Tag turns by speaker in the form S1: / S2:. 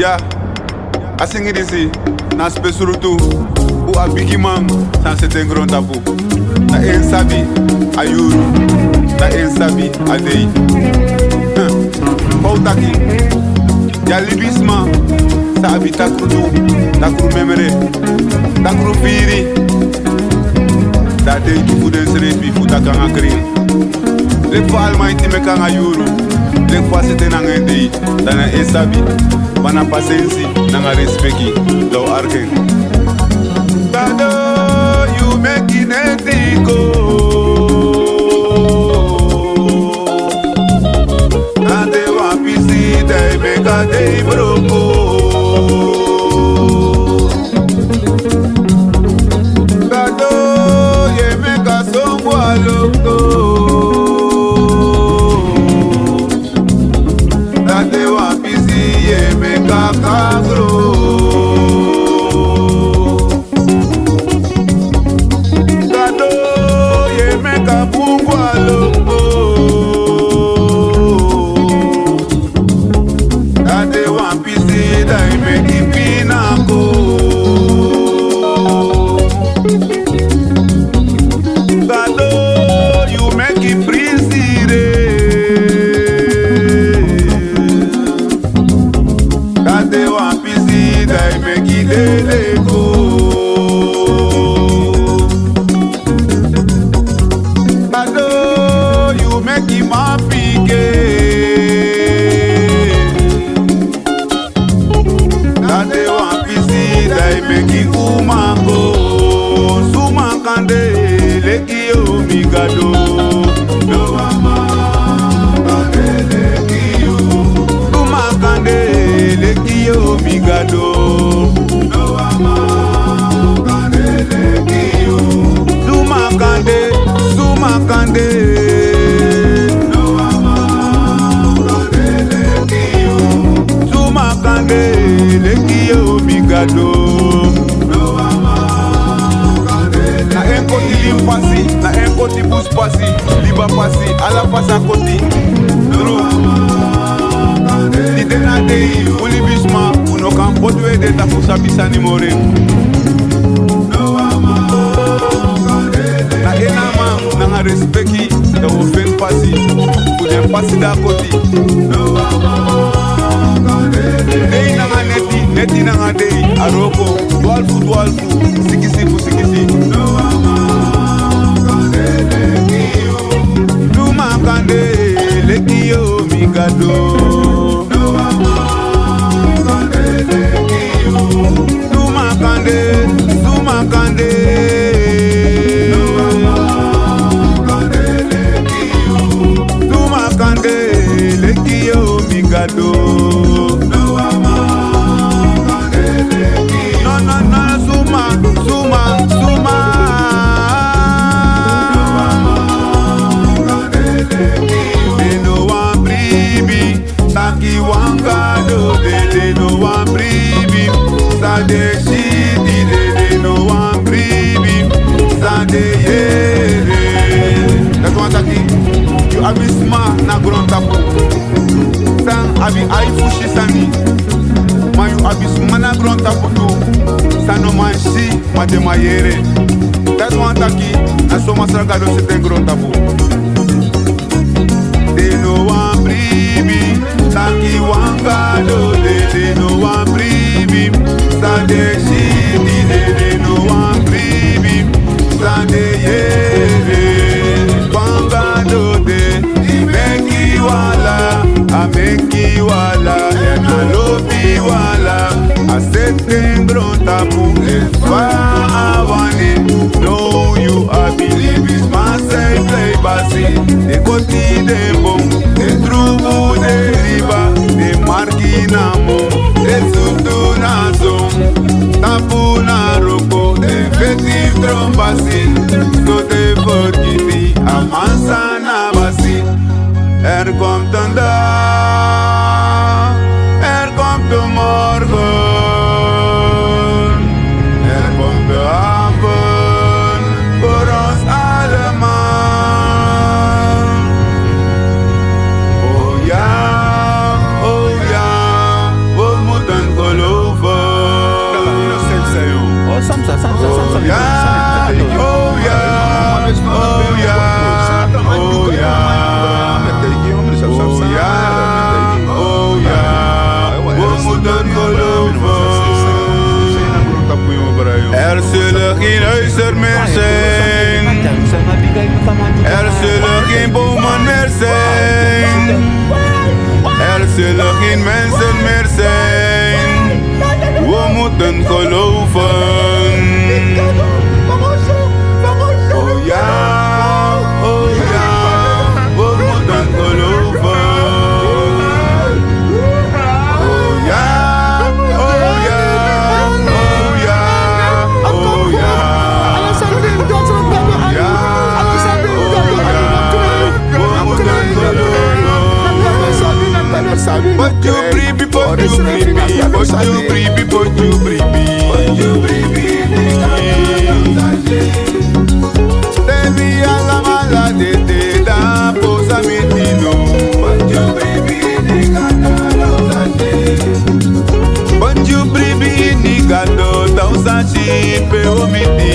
S1: Ja, asing disi na spesurutu u abigi mam san seten grontapu. Na en sabi ayuru, na en sabi adei. Pautaki, ja libisma sabi takrudu, takru memere, takru firi. Da dei tu fuden seret bi futaka ngakrin. Lek fa almighty meka ngayuru, lek fa seten ngedei, dana en sabi. Mana pasensi nanga respecti do arken. Tado you make it ethico. Tade wapisi dai meka dei broko. Tado ye meka songo aloko. Tade wapisi ye meka kagro. Tado ye meka bungu aloko. Tade wapisi dai meki pinako. Tado you make it prisire. Tade wapisi dai meki delego. Tado you make it mapike. Tade wapisi dai meki umako. Sumakande leki omigado. No ama kande leki yo. Sumakande leki omigado. No ama kande leki yo. Sumakande, sumakande. No ama kande leki yo. Sumakande leki omigado. No ama kande na enkoti limpasi, na enkoti buspasi, liba pasi, ala pasa koti. Dru. Di dena dei, uli bisma, uno kan potwe de ta fusa bisani more. Na enama, na nga respecti, da ofen pasi, uden pasi da koti. Dei na nga neti, neti na nga dei, aroko, dualfu, sikisifu, sikisi. Sumakande leki yo migado. Sumakande, sumakande. Sumakande leki yo migado. No, no, no, suma, suma, suma. They no want bribi, taki wangado. They no want bribi, sade shiti. They no want bribi, sade yere. That's what taki. You abisma na grontapu. Sang abi ai fushi sani. Ma you abisma na grontapu tu. Sano manshi madema yere. That's what taki. Na soma sargado seten grontapu. They no want bribi, taki wangado. They no want bribi, sade shiti. They no want bribi, sade yere. Wangado de, meki wala, ameki wala, ena lobi wala. A certain grontapu is awani. No you I believe is masai play basi. De koti de bom, de trubu de riba, de marginamo, de sutu na zon, tapu na roko, de fetif trombasi, so de forgiti, amansa na basi. Komt een dag, komt de morgen, komt de avond voor ons allemaal. Oh ja, we moeten Er zullen geen bomen meer zijn. Er zullen geen mensen meer zijn. We moeten geloven. Oh ja, we moeten geloven. Oh ja, oh ja, oh ja, oh ja. But you breathe, but you breathe, but you breathe, but you breathe. Devi alla mala de te da posa mitino. But you breathe, but you breathe, ni gado tausa chi pe omiti.